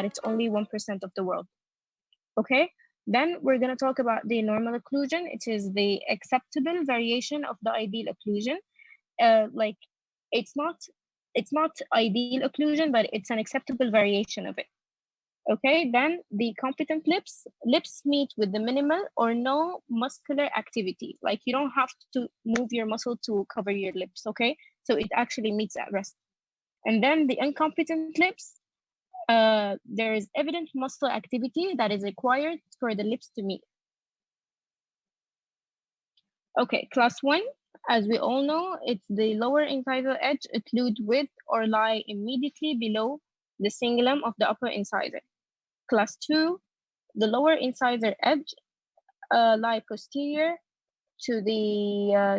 it's only 1% of the world. Okay, then we're going to talk about the normal occlusion. It is the acceptable variation of the ideal occlusion. Like it's not ideal occlusion, but it's an acceptable variation of it. Okay, then the competent lips meet with the minimal or no muscular activity. Like you don't have to move your muscle to cover your lips, okay? So it actually meets at rest. And then the incompetent lips, there is evident muscle activity that is required for the lips to meet. Okay, class 1, as we all know, it's the lower incisor edge occlude with or lie immediately below the cingulum of the upper incisor. Class 2, the lower incisor edge lie posterior to the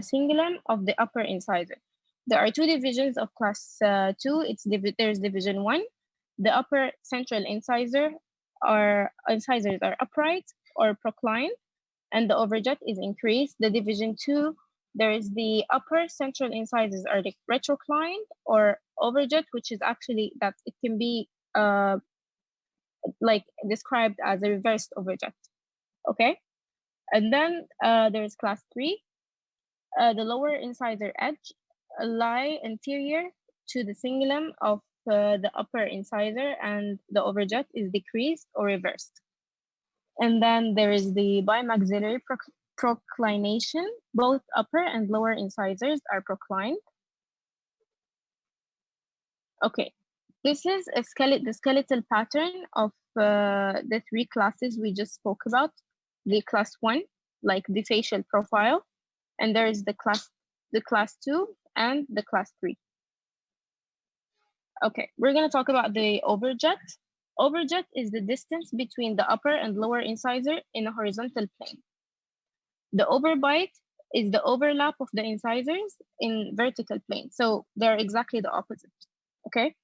cingulum of the upper incisor. There are two divisions of class 2. There's division 1. The upper central incisors are upright or proclined, and the overjet is increased. The division 2, there is the upper central incisors are retroclined or overjet, which is actually that it can be like described as a reversed overjet. Okay, and then there's class 3. The lower incisor edge lie anterior to the cingulum of the upper incisor, and the overjet is decreased or reversed. And then there is the bimaxillary proclination. Both upper and lower incisors are proclined. Okay, this is the skeletal pattern of the 3 classes we just spoke about. The class 1, like the facial profile, and there is the class 2 and the class 3. Okay, we're gonna talk about the overjet. Overjet is the distance between the upper and lower incisor in a horizontal plane. The overbite is the overlap of the incisors in vertical plane. So they're exactly the opposite, okay?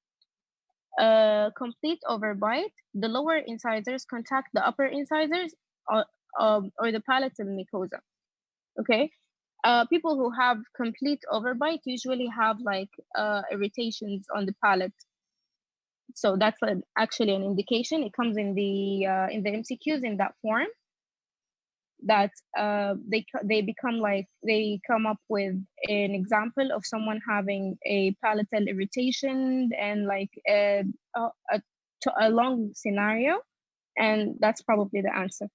Complete overbite, the lower incisors contact the upper incisors or the palatal mucosa, okay? People who have complete overbite usually have like irritations on the palate. So that's actually an indication. It comes in the MCQs in that form, that they come up with an example of someone having a palatal irritation and like a long scenario, and that's probably the answer.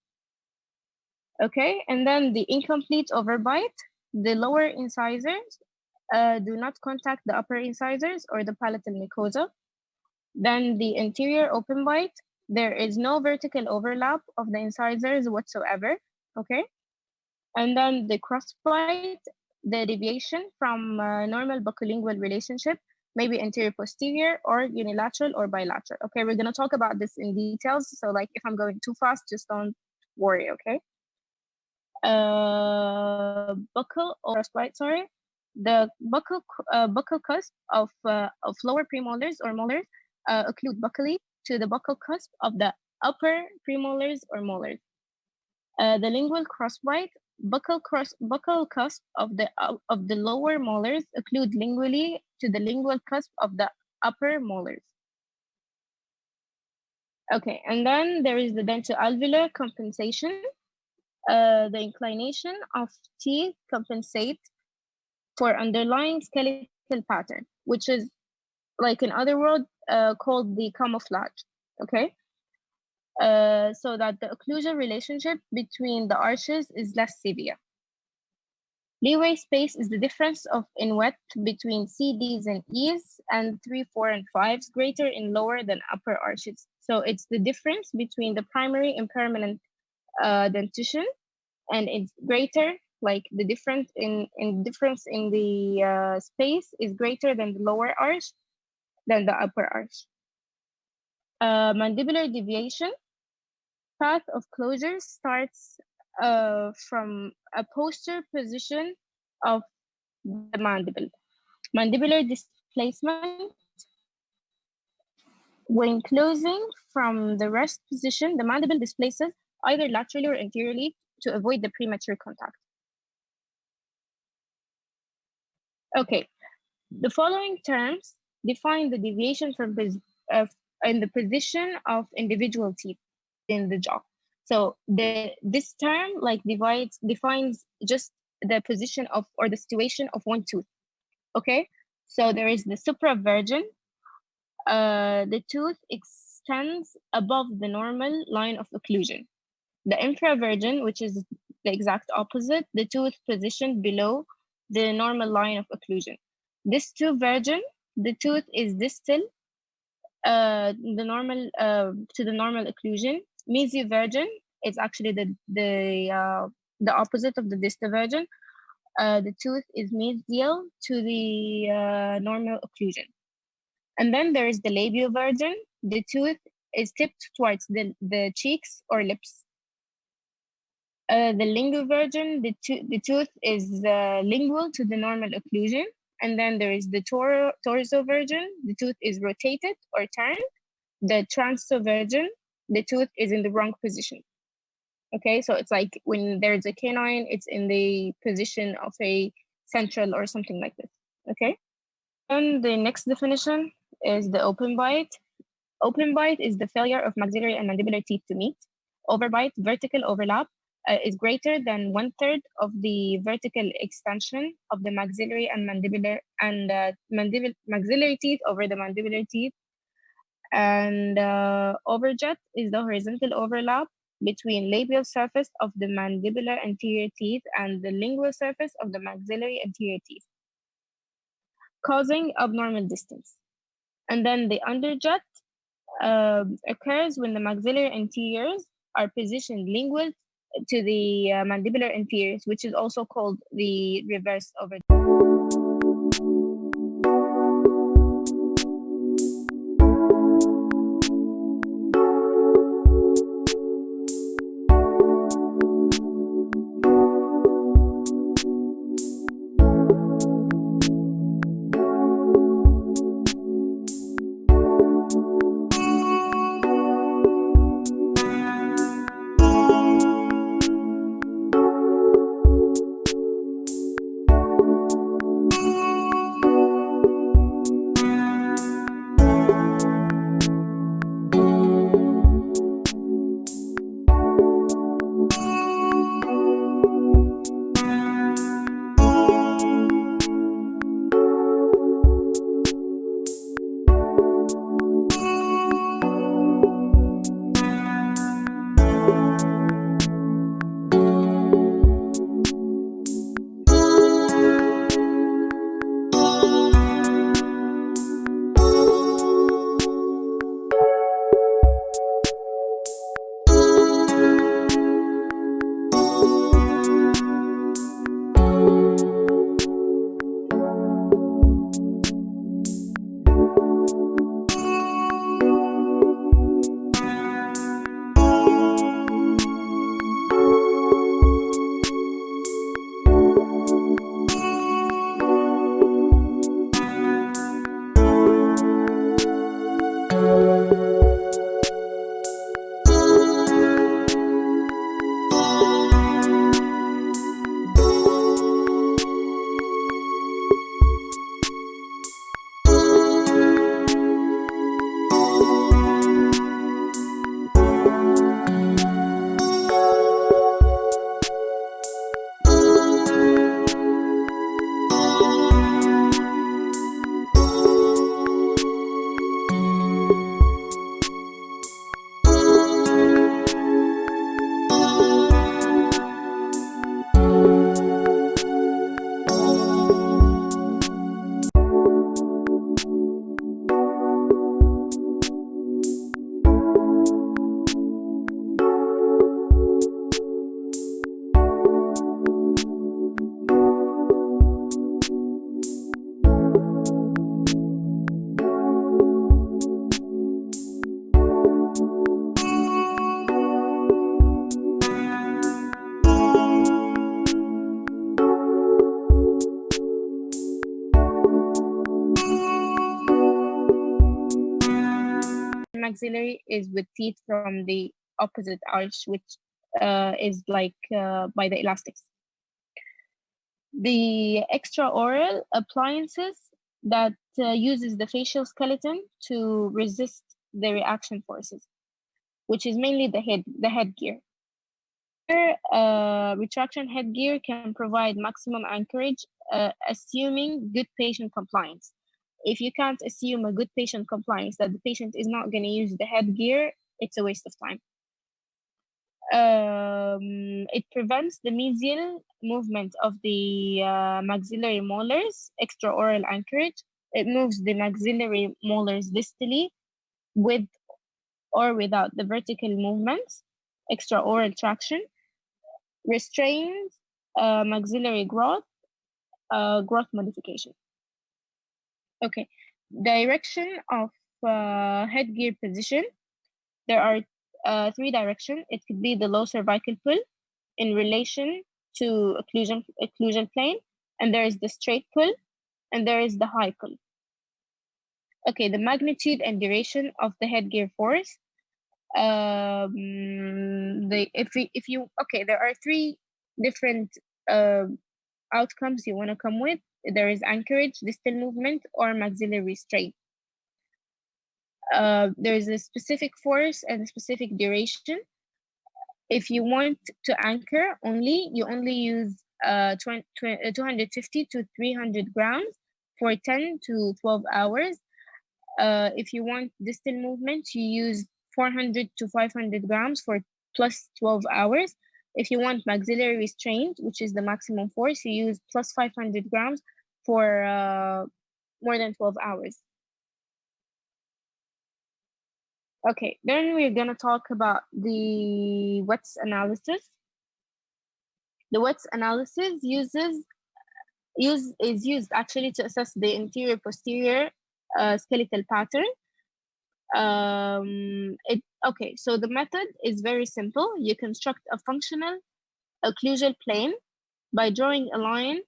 Okay, and then the incomplete overbite, the lower incisors do not contact the upper incisors or the palatal mucosa. Then the anterior open bite, there is no vertical overlap of the incisors whatsoever, okay? And then the crossbite, the deviation from normal buccolingual relationship, maybe anterior posterior or unilateral or bilateral. Okay, we're gonna talk about this in details. So like if I'm going too fast, just don't worry, okay? Buccal or crossbite, sorry. The buccal cusp of lower premolars or molars occlude buccally to the buccal cusp of the upper premolars or molars. The lingual crossbite, buccal cusp of the lower molars occlude lingually to the lingual cusp of the upper molars. Okay, and then there is the dentoalveolar compensation. The inclination of teeth compensate for underlying skeletal pattern, which is like in other words called the camouflage. Okay, so that the occlusion relationship between the arches is less severe. Leeway space is the difference in width between CDs and E's, and 3, 4, and 5s greater in lower than upper arches. So it's the difference between the primary and permanent dentition, and it's greater, like the difference in the space is greater than the lower arch than the upper arch. Mandibular deviation, path of closure starts from a posterior position of the mandible. Mandibular displacement, when closing from the rest position, the mandible displaces either laterally or anteriorly to avoid the premature contact. Okay, the following terms define the deviation in the position of individual teeth in the jaw. So this term like defines just the position of or the situation of one tooth. Okay, so there is the supravirgin. The tooth extends above the normal line of occlusion. The infravirgin, which is the exact opposite, the tooth positioned below the normal line of occlusion. This two virgin, the tooth is distal the normal to the normal occlusion. Mesiovirgin is actually the opposite of the distal virgin. The tooth is medial to the normal occlusion. And then there is the labiovirgin. The tooth is tipped towards the cheeks or lips. The linguovirgin, the tooth is lingual to the normal occlusion. And then there is the torsovirgin. The tooth is rotated or turned. The transovirgin, the tooth is in the wrong position. Okay, so it's like when there's a canine, it's in the position of a central or something like this. Okay, and the next definition is the open bite. Open bite is the failure of maxillary and mandibular teeth to meet. Overbite, vertical overlap, is greater than 1/3 of the vertical extension of the maxillary and mandibular and maxillary teeth over the mandibular teeth. And overjet is the horizontal overlap between labial surface of the mandibular anterior teeth and the lingual surface of the maxillary anterior teeth, causing abnormal distance. And then the underjet occurs when the maxillary anteriors are positioned lingual to the mandibular anteriors, which is also called the reverse overjet. Maxillary is with teeth from the opposite arch, which is like by the elastics. The extraoral appliances that uses the facial skeleton to resist the reaction forces, which is mainly the headgear. Retraction headgear can provide maximum anchorage, assuming good patient compliance. If you can't assume a good patient compliance, that the patient is not going to use the headgear, it's a waste of time. It prevents the mesial movement of the maxillary molars, extraoral anchorage. It moves the maxillary molars distally with or without the vertical movements, extraoral traction, restrains maxillary growth, growth modification. Okay, direction of headgear position. There are three directions. It could be the low cervical pull in relation to occlusion plane, and there is the straight pull, and there is the high pull. Okay, the magnitude and duration of the headgear force. There are three different outcomes you want to come with. There is anchorage, distal movement, or maxillary restraint. There is a specific force and a specific duration. If you want to anchor you only use 250 to 300 grams for 10 to 12 hours. If you want distal movement, you use 400 to 500 grams for plus 12 hours. If you want maxillary restraint, which is the maximum force, you use plus 500 grams for more than 12 hours. Okay, then we're gonna talk about the WETS analysis. The WETS analysis is used actually to assess the anterior posterior skeletal pattern. So the method is very simple. You construct a functional occlusal plane by drawing a line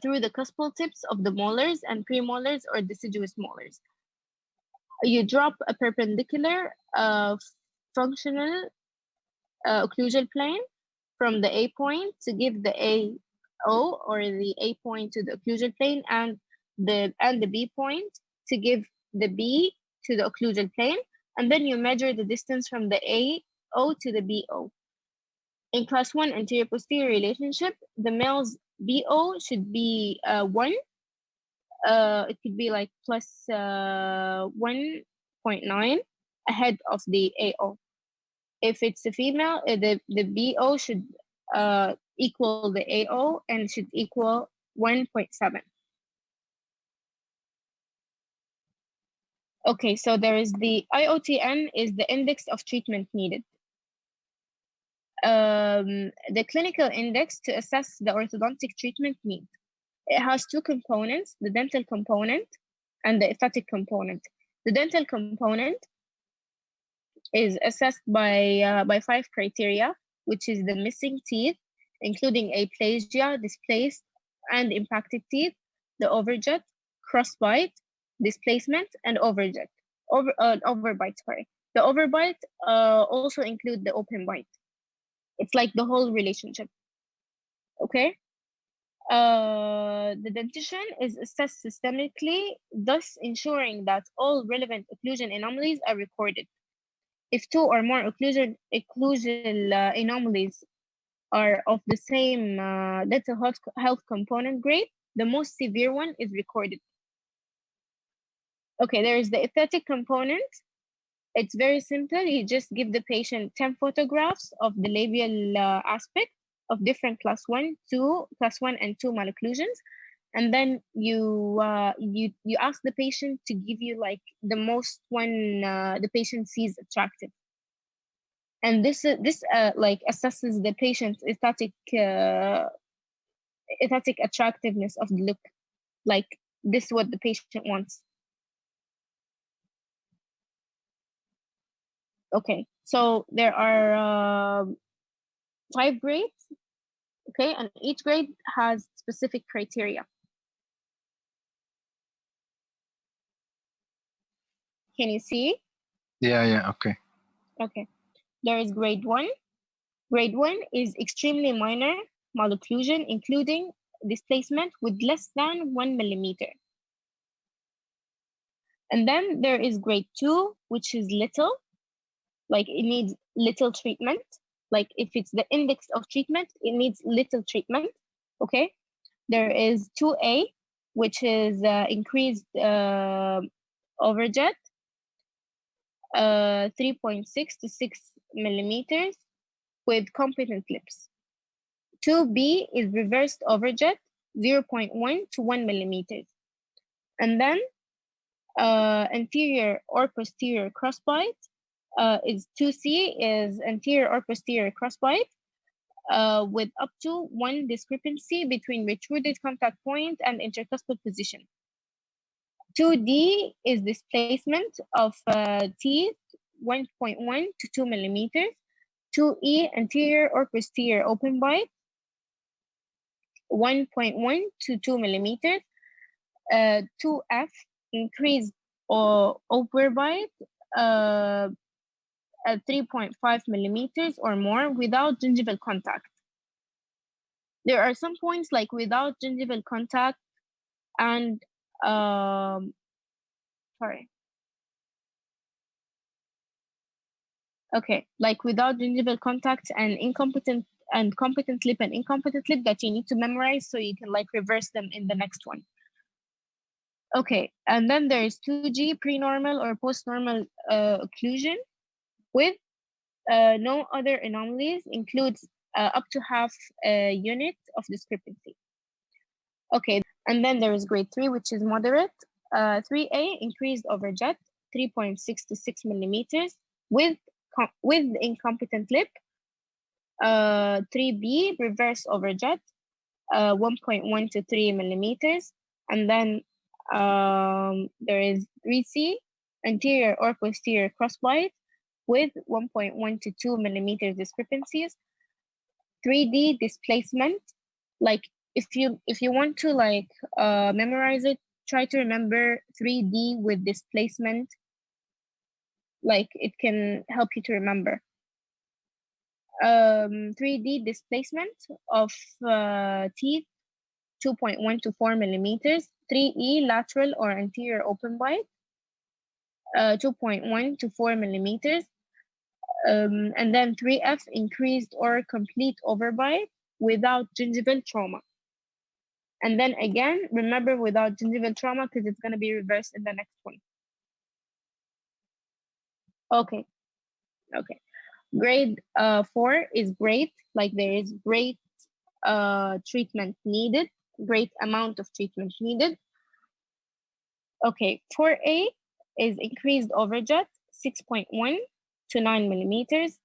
through the cuspal tips of the molars and premolars or deciduous molars. You drop a perpendicular functional occlusal plane from the A point to give the AO or the A point to the occlusal plane, and the B point to give the B to the occlusal plane, and then you measure the distance from the AO to the BO. In class 1 anterior posterior relationship, the male's BO should be 1. It could be like plus 1.9 ahead of the AO. If it's a female, the BO should equal the AO and should equal 1.7. Okay, so there is the IOTN is the index of treatment needed. The clinical index to assess the orthodontic treatment need. It has two components, the dental component and the aesthetic component. The dental component is assessed by 5 criteria, which is the missing teeth, including aplasia, displaced, and impacted teeth, the overjet, crossbite, displacement, and overbite. Sorry, the overbite also include the open bite. It's like the whole relationship. Okay. The dentition is assessed systemically, thus ensuring that all relevant occlusion anomalies are recorded. If 2 or more occlusal anomalies are of the same dental health component grade, the most severe one is recorded. Okay, there is the aesthetic component. It's very simple. You just give the patient 10 photographs of the labial aspect of different class 1 and 2 malocclusions, and then you ask the patient to give you like the most one the patient sees attractive, and this like assesses the patient's aesthetic attractiveness of the look. Like this is what the patient wants. Okay, so there are 5 grades. Okay, and each grade has specific criteria. Can you see? Yeah, okay. Okay, there is grade 1. Grade 1 is extremely minor malocclusion, including displacement with less than 1 millimeter. And then there is grade 2, which is little, like it needs little treatment. Like if it's the index of treatment, it needs little treatment. Okay. There is 2A, which is increased overjet, 3.6 to 6 millimeters with competent lips. 2B is reversed overjet, 0.1 to 1 millimeters. And then anterior or posterior crossbite is 2C is anterior or posterior crossbite with up to 1 discrepancy between retruded contact point and intercuspal position. 2D is displacement of teeth 1.1 to 2 millimeters. 2E anterior or posterior open bite 1.1 to 2 millimeters. 2F increased or overbite at 3.5 millimeters or more without gingival contact. There are some points like without gingival contact and sorry. Okay, like without gingival contact and incompetent and competent lip and incompetent lip that you need to memorize so you can like reverse them in the next one. Okay, and then there is 2G pre-normal or post-normal occlusion with no other anomalies, includes up to half a unit of discrepancy. Okay, and then there is grade 3, which is moderate. 3A increased overjet, 3.6 to 6 millimeters with incompetent lip. 3B reverse overjet, 1.1 to 3 millimeters. And then there is 3C anterior or posterior crossbite with 1.1 to 2 millimeters discrepancies. 3D displacement, like if you want to like memorize it, try to remember 3D with displacement, like it can help you to remember. 3D displacement of teeth 2.1 to 4 millimeters. 3E lateral or anterior open bite 2.1 to 4 millimeters. And then 3F increased or complete overbite without gingival trauma. And then again, remember without gingival trauma because it's going to be reversed in the next one. Okay. Okay. Grade 4 is great. Like there is great treatment needed, great amount of treatment needed. Okay. 4A is increased overjet, 6.1 to 9 millimeters.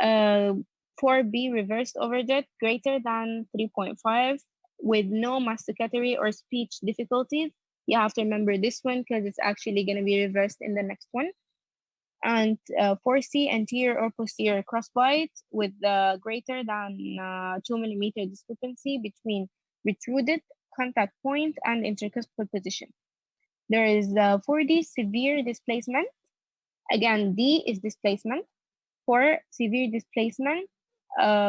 4B reversed overjet greater than 3.5 with no masticatory or speech difficulties. You have to remember this one because it's actually going to be reversed in the next one. And 4C anterior or posterior crossbite with greater than 2 millimeter discrepancy between retruded contact point and intercuspal position. There is 4D severe displacement. Again, D is displacement. For severe displacement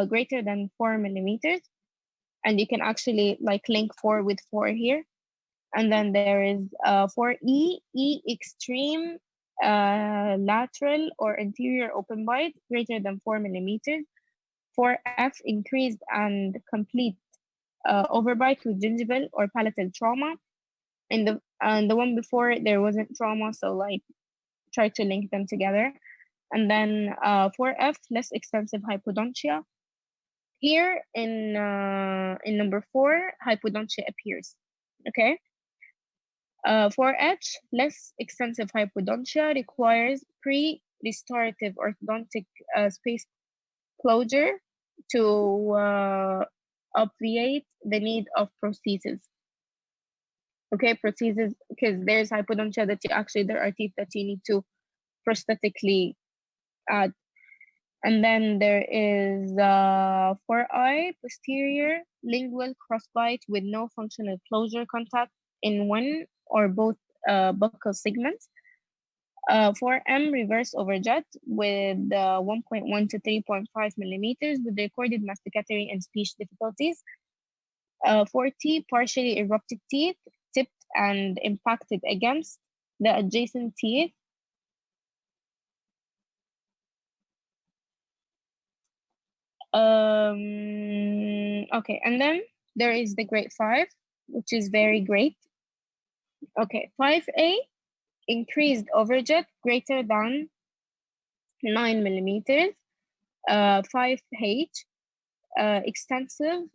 greater than 4 millimeters. And you can actually like link 4 with 4 here. And then there is 4E, E extreme lateral or anterior open bite greater than 4 millimeters. 4F increased and complete overbite with gingival or palatal trauma. And the one before there wasn't trauma, so like try to link them together. And then 4F, less extensive hypodontia. Here in number 4, hypodontia appears. Okay. 4H, less extensive hypodontia requires pre-restorative orthodontic space closure to obviate the need of prosthesis. Okay, prosthesis, because there's hypodontia that there are teeth that you need to prosthetically add. And then there is 4I, posterior lingual crossbite with no functional closure contact in one or both buccal segments. 4M, reverse overjet with 1.1 to 3.5 millimeters with recorded masticatory and speech difficulties. 4T, partially erupted teeth, tipped and impacted against the adjacent teeth. Okay, and then there is the grade 5, which is very great. Okay, 5A, increased overjet greater than 9 millimeters. 5H, extensive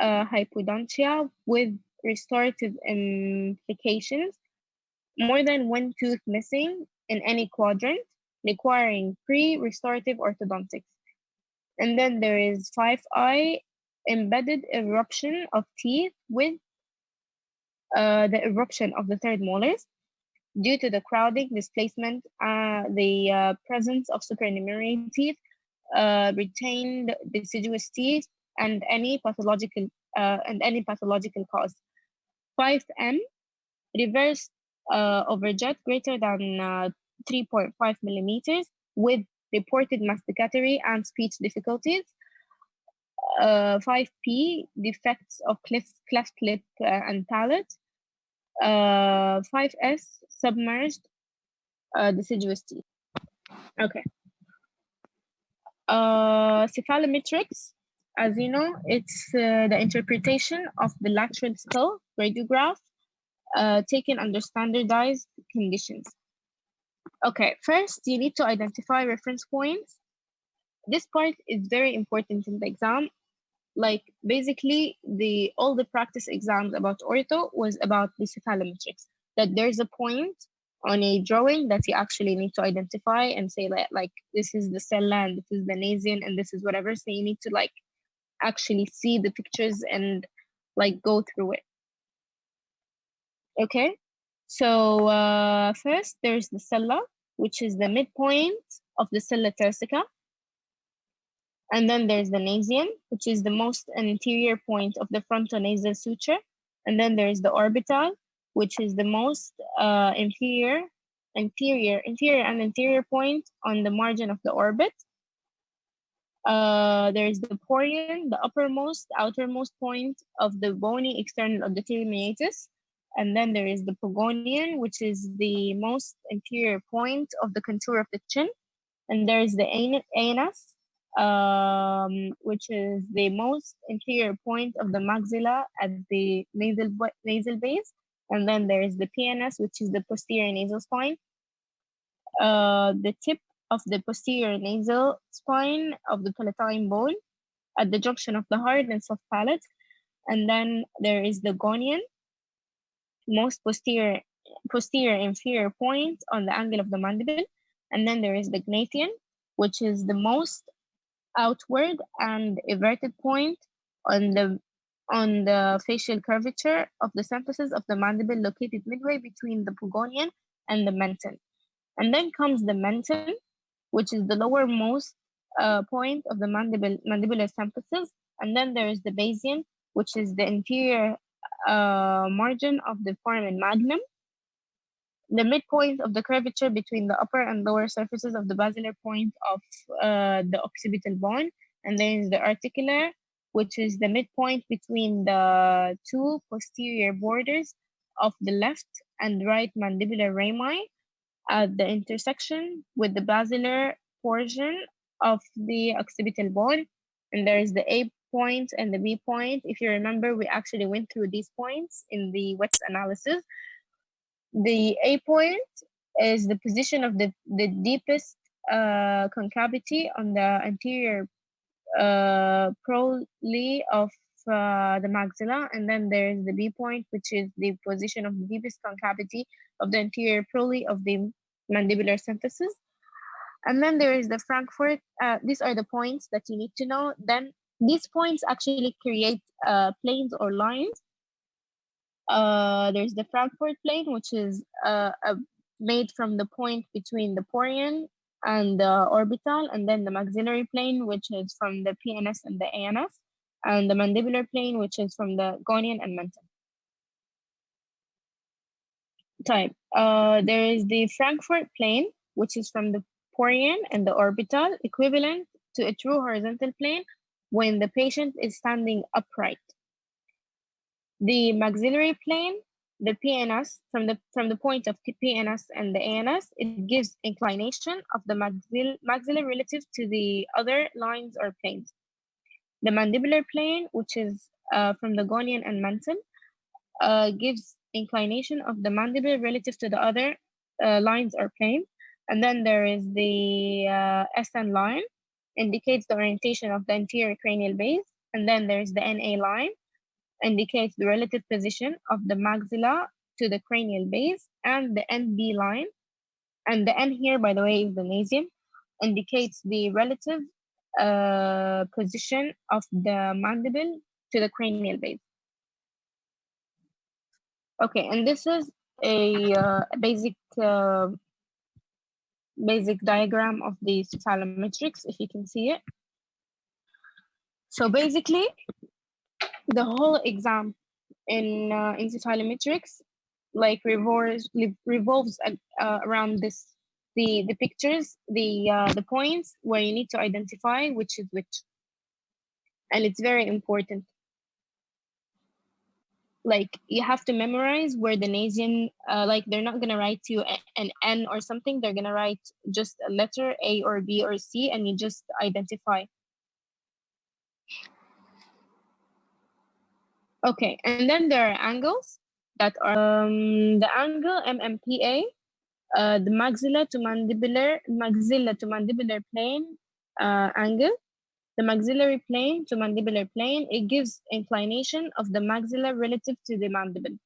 hypodontia with restorative implications, more than one tooth missing in any quadrant, requiring pre-restorative orthodontics. And then there is 5I, embedded eruption of teeth with the eruption of the third molars due to the crowding, displacement, the presence of supernumerary teeth, retained deciduous teeth, and any pathological cause. 5M, reverse overjet greater than 3.5 millimeters with reported masticatory and speech difficulties. 5P, defects of cleft lip and palate. 5S, submerged deciduous teeth. Okay. Cephalometrics, as you know, it's the interpretation of the lateral skull radiograph taken under standardized conditions. Okay, first you need to identify reference points. This part is very important in the exam. Like basically all the practice exams about ortho was about the cephalometrics, that there's a point on a drawing that you actually need to identify and say like this is the cella and this is the nasion and this is whatever. So you need to like actually see the pictures and like go through it. Okay, so first there's the cella, which is the midpoint of the cella thoracica. And then there's the nasion, which is the most anterior point of the frontonasal suture. And then there's the orbital, which is the most inferior and anterior point on the margin of the orbit. There's the porion, the outermost point of the bony external auditory meatus. And then there is the pogonian, which is the most anterior point of the contour of the chin. And there's the anus, which is the most inferior point of the maxilla at the nasal base. And then there is the PNS, which is the posterior nasal spine. The tip of the posterior nasal spine of the palatine bone at the junction of the hard and soft palate. And then there is the gonian, most posterior inferior point on the angle of the mandible. And then there is the gnathian, which is the most outward and everted point on the facial curvature of the symphysis of the mandible, located midway between the pogonian and the menton. And then comes the menton, which is the lowermost point of the mandibular symphysis. And then there is the basian, which is the interior margin of the foramen magnum, the midpoint of the curvature between the upper and lower surfaces of the basilar point of the occipital bone. And then is the articular, which is the midpoint between the two posterior borders of the left and right mandibular rami at the intersection with the basilar portion of the occipital bone. And there is the A point and the B point. If you remember, we actually went through these points in the WETS analysis. The A point is the position of the deepest concavity on the anterior prole of the maxilla. And then there's the B point, which is the position of the deepest concavity of the anterior prole of the mandibular symphysis. And then there is the Frankfurt. These are the points that you need to know. Then these points actually create planes or lines. There's the Frankfurt plane, which is made from the point between the porion and the orbital, and then the maxillary plane, which is from the PNS and the ANS, and the mandibular plane, which is from the gonian and menton. Type. There is the Frankfurt plane, which is from the porion and the orbital, equivalent to a true horizontal plane when the patient is standing upright. The maxillary plane the PNS, from the point of PNS and the ANS, it gives inclination of the maxilla relative to the other lines or planes. The mandibular plane, which is from the gonian and mental, gives inclination of the mandible relative to the other lines or plane. And then there is the SN line, indicates the orientation of the anterior cranial base. And then there's the NA line, indicates the relative position of the maxilla to the cranial base. And the NB line, and the N here, by the way, is the nasium, indicates the relative position of the mandible to the cranial base. Okay, and this is a basic diagram of the cephalometrics, if you can see it. So basically, the whole exam in cephalometrics like revolves around this the pictures, the points where you need to identify which is which, and it's very important. Like you have to memorize where the nasian, like they're not gonna write you an N or something. They're gonna write just a letter A or B or C, and you just identify. Okay, and then there are angles that are the angle MMPA, the maxilla to mandibular plane angle. The maxillary plane to mandibular plane, it gives inclination of the maxilla relative to the mandible.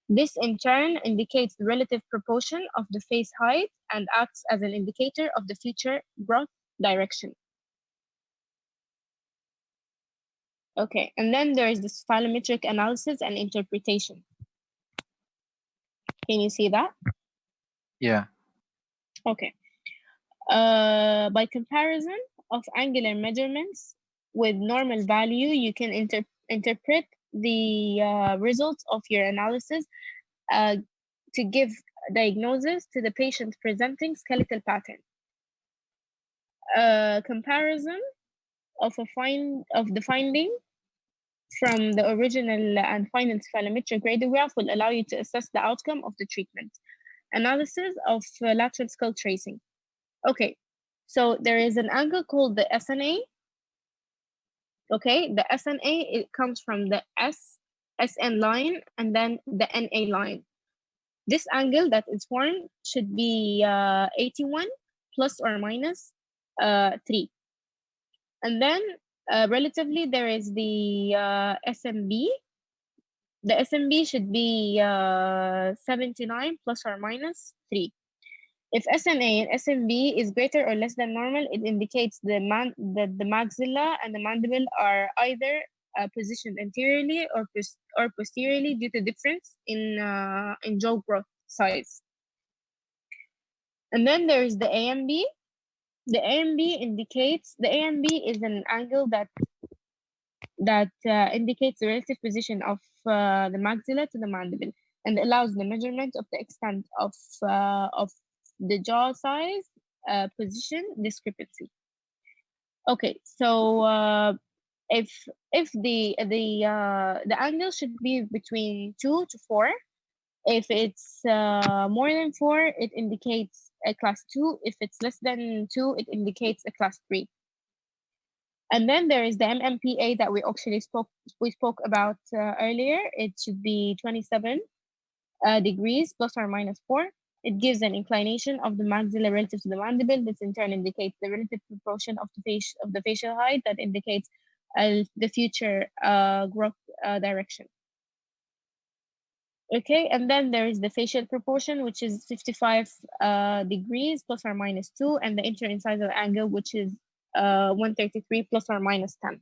This in turn indicates the relative proportion of the face height and acts as an indicator of the future growth direction. Okay, and then there is the cephalometric analysis and interpretation. Can you see that? Yeah. Okay. By comparison of angular measurements with normal value, you can interpret the results of your analysis to give diagnosis to the patient presenting skeletal pattern. Comparison of the finding from the original and final cephalometric radiograph will allow you to assess the outcome of the treatment. Analysis of lateral skull tracing. Okay, so there is an angle called the SNA. Okay, the SNA, it comes from the SN line and then the NA line. This angle that is formed should be 81 plus or minus 3. And then relatively, there is the SMB. The SMB should be 79 plus or minus 3. If SNA and SMB is greater or less than normal, it indicates the maxilla and the mandible are either positioned anteriorly or posteriorly due to difference in jaw growth size. And then there is the AMB. The AMB is an angle that indicates the relative position of the maxilla to the mandible and allows the measurement of the extent of the jaw size position discrepancy. Okay, so if the angle should be between 2 to 4. If it's more than 4, it indicates a class 2. If it's less than 2, it indicates a class 3. And then there is the MMPA that we actually spoke about earlier. It should be 27 degrees plus or minus 4. It gives an inclination of the maxilla relative to the mandible. This in turn indicates the relative proportion of the facial height that indicates the future growth direction. Okay, and then there is the facial proportion, which is 55 degrees plus or minus 2, and the interincisal angle, which is 133 plus or minus 10.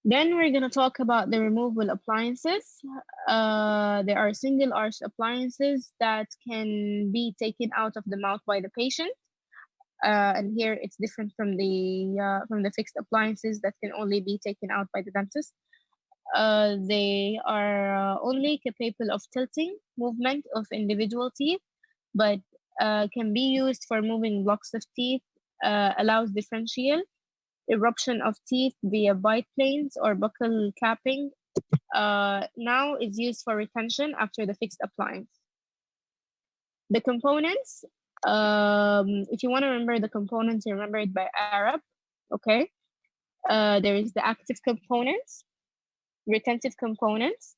Then we're going to talk about the removable appliances. There are single arch appliances that can be taken out of the mouth by the patient. And here it's different from the fixed appliances that can only be taken out by the dentist. They are only capable of tilting movement of individual teeth, but can be used for moving blocks of teeth, allows differential eruption of teeth via bite planes or buccal capping, now is used for retention after the fixed appliance. The components, if you want to remember the components, you remember it by Arab, okay? There is the active components, retentive components,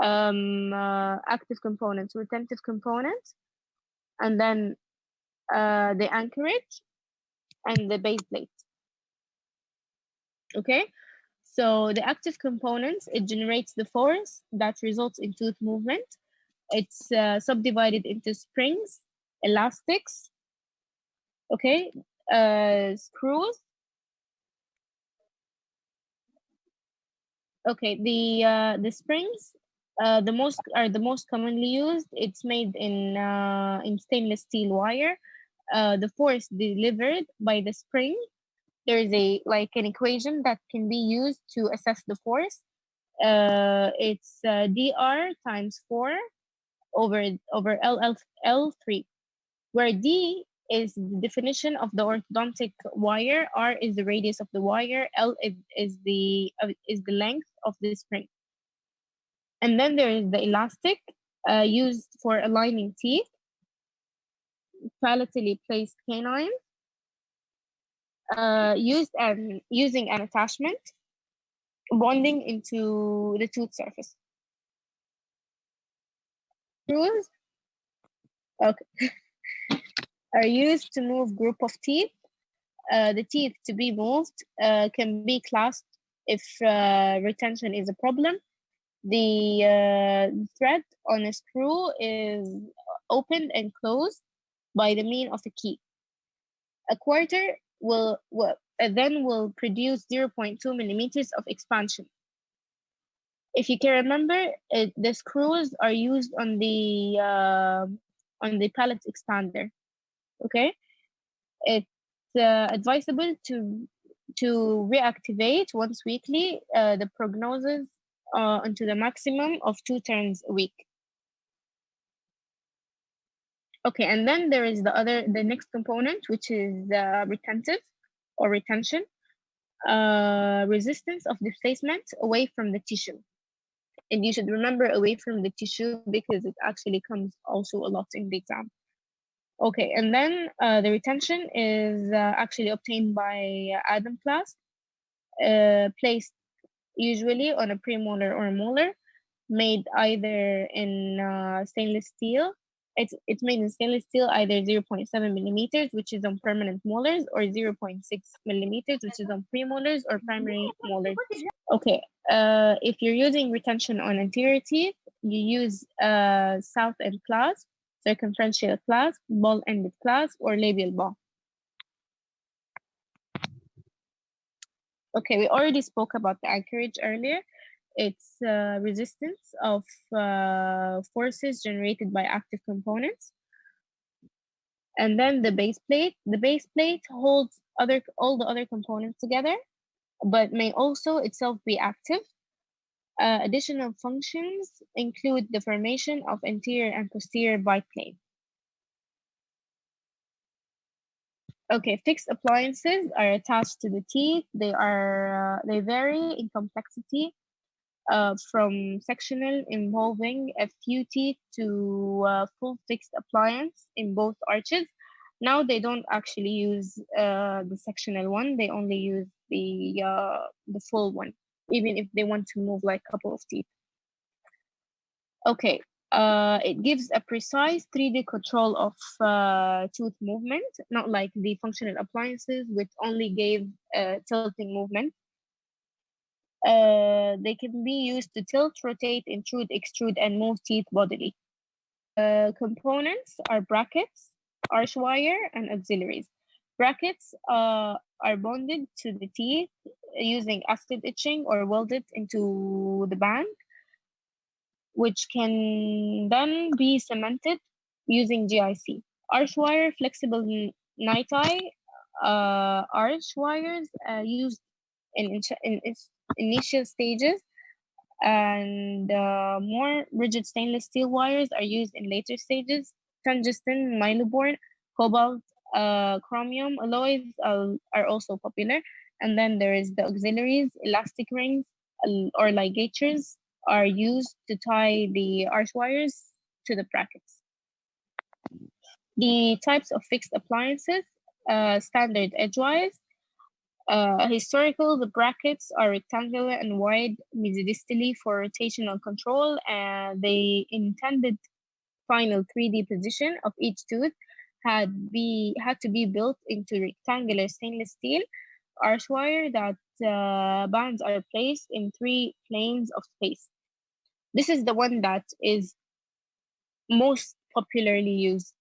active components, retentive components, and then the anchorage and the base plate. Okay, so the active components, it generates the force that results in tooth movement. It's subdivided into springs, elastics, okay, screws. Okay, the springs, the most commonly used. It's made in stainless steel wire. The force delivered by the spring, there is an equation that can be used to assess the force. It's dr times 4 over L3, where D is the definition of the orthodontic wire, R is the radius of the wire, L is the length of the spring. And then there is the elastic used for aligning teeth, palatally placed canines, using an attachment bonding into the tooth surface. Screws, okay, are used to move group of teeth. The teeth to be moved can be clasped if retention is a problem. The thread on a screw is opened and closed by the mean of a key. A quarter then will produce 0.2 millimeters of expansion. If you can remember, the screws are used on the palate expander. Okay, it's advisable to reactivate once weekly the prognosis into the maximum of 2 turns a week. Okay, and then there is the next component, which is retentive or retention, resistance of displacement away from the tissue. And you should remember away from the tissue because it actually comes also a lot in the exam. Okay, and then the retention is actually obtained by Adam class, placed usually on a premolar or a molar, made either in stainless steel. It's made in stainless steel, either 0.7 millimeters, which is on permanent molars, or 0.6 millimeters, which is on premolars or primary molars. Okay, if you're using retention on anterior teeth, you use south end clasp, circumferential clasp, ball-ended clasp, or labial ball. Okay, we already spoke about the anchorage earlier. It's resistance of forces generated by active components. And then the base plate. The base plate holds all the other components together, but may also itself be active. Additional functions include the formation of anterior and posterior biplane. Okay, fixed appliances are attached to the teeth. They vary in complexity from sectional involving a few teeth to full fixed appliance in both arches. Now they don't actually use the sectional one. They only use the full one, even if they want to move like a couple of teeth. Okay, it gives a precise 3D control of tooth movement, not like the functional appliances, which only gave tilting movement. They can be used to tilt, rotate, intrude, extrude, and move teeth bodily. Components are brackets, arch wire, and auxiliaries. Brackets are bonded to the teeth using acid etching or welded into the band, which can then be cemented using GIC. Arch wire, flexible niti arch wires used in its initial stages, and more rigid stainless steel wires are used in later stages. Tungsten, Miloborn, cobalt, chromium alloys are also popular. And then there is the auxiliaries, elastic rings, or ligatures are used to tie the arch wires to the brackets. The types of fixed appliances, standard edgewise. Historical, the brackets are rectangular and wide mesidistally for rotational control, and the intended final 3D position of each tooth had to be built into rectangular stainless steel arch wire that bands are placed in 3 planes of space. This is the one that is most popularly used.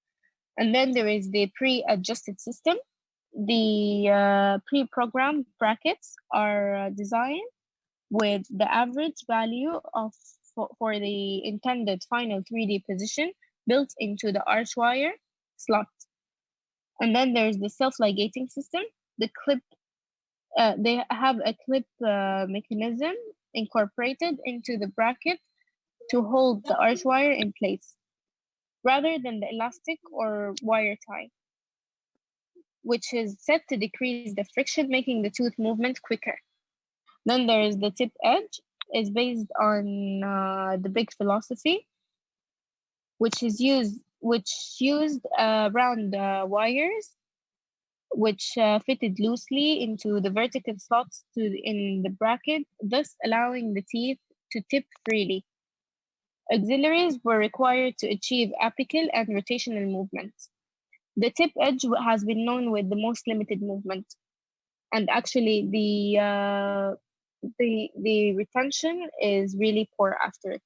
And then there is the pre-adjusted system. The pre-programmed brackets are designed with the average value of for the intended final 3D position built into the arch wire slot. And then there's the self-ligating system. The clip, they have a clip mechanism incorporated into the bracket to hold the arch wire in place, rather than the elastic or wire tie, which is set to decrease the friction, making the tooth movement quicker. Then there is the tip edge, is based on the big philosophy, which used round wires, which fitted loosely into the vertical slots in the bracket, thus allowing the teeth to tip freely. Auxiliaries were required to achieve apical and rotational movements. The tip edge has been known with the most limited movement, and actually the retention is really poor after it.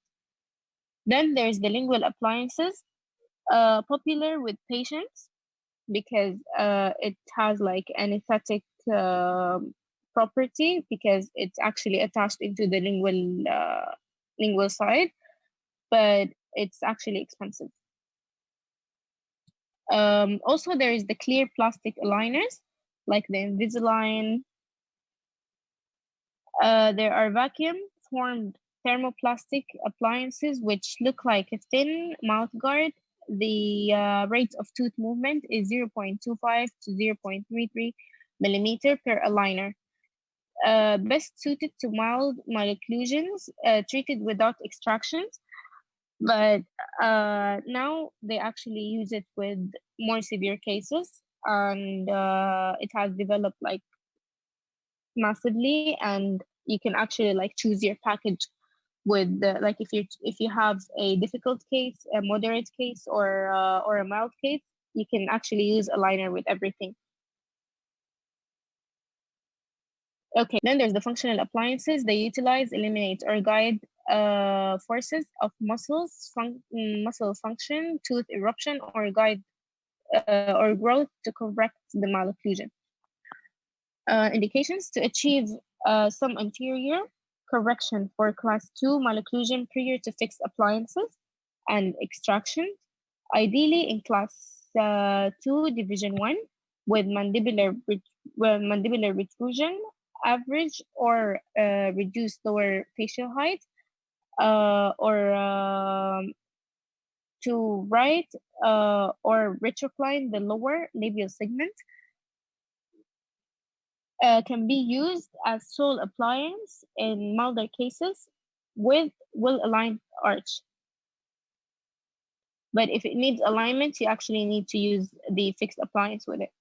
Then there's the lingual appliances, popular with patients because it has like anesthetic property because it's actually attached into the lingual side, but it's actually expensive. Also, there is the clear plastic aligners like the Invisalign. There are vacuum formed thermoplastic appliances which look like a thin mouth guard. The rate of tooth movement is 0.25 to 0.33 millimeter per aligner. Best suited to mild malocclusions treated without extractions, but now they actually use it with more severe cases, and it has developed like massively, and you can actually like choose your package with like if you have a difficult case, a moderate case, or a mild case, you can actually use a liner with everything. Okay, then there's the functional appliances. They utilize, eliminate, or guide forces of muscle function, tooth eruption, or guide or growth to correct the malocclusion. Indications to achieve some anterior correction for class 2 malocclusion prior to fixed appliances and extraction, ideally in class 2 division 1 with mandibular retrusion, average or reduced lower facial height, or to right or retrocline the lower labial segment. Can be used as sole appliance in milder cases with well-aligned arch. But if it needs alignment, you actually need to use the fixed appliance with it.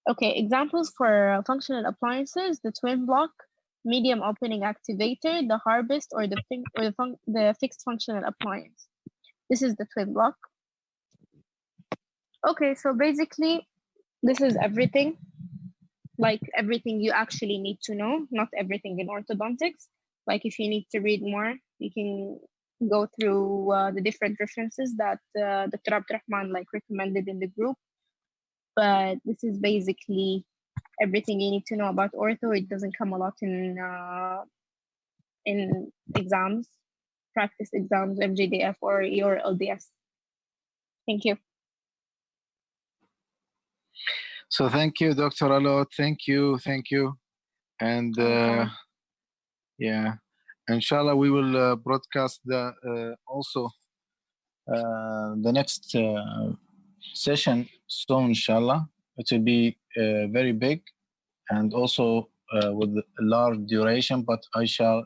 Okay, examples for functional appliances: the twin block, medium opening activator, the harvest, or the fixed functional appliance. This is the twin block. Okay, so basically, this is everything. Like everything you actually need to know, not everything in orthodontics. Like if you need to read more, you can go through the different references that Dr. Abdurrahman like recommended in the group. But this is basically everything you need to know about ortho. It doesn't come a lot in exams, practice exams, MJDF or your LDS. Thank you. So thank you, Dr. Alot. Thank you. And yeah, inshallah, we will broadcast also the next session soon, inshallah. It will be very big, and also with a large duration, but I shall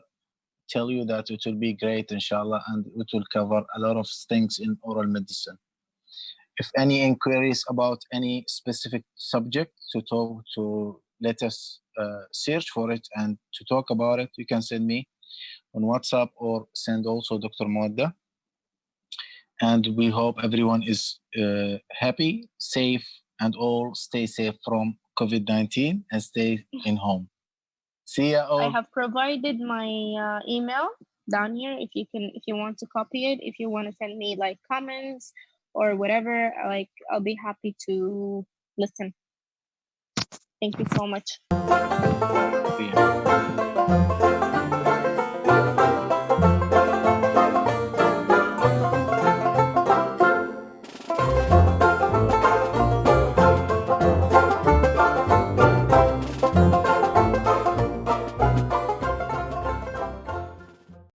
tell you that it will be great, inshallah, and it will cover a lot of things in oral medicine. If any inquiries about any specific subject to let us search for it and to talk about it, you can send me on WhatsApp or send also Dr. Mowada. And we hope everyone is happy, safe, and all stay safe from COVID-19 and stay in home. See ya I all. have provided my email down here. If you want to copy it, if you want to send me like comments or whatever, like I'll be happy to listen. Thank you so much. See ya.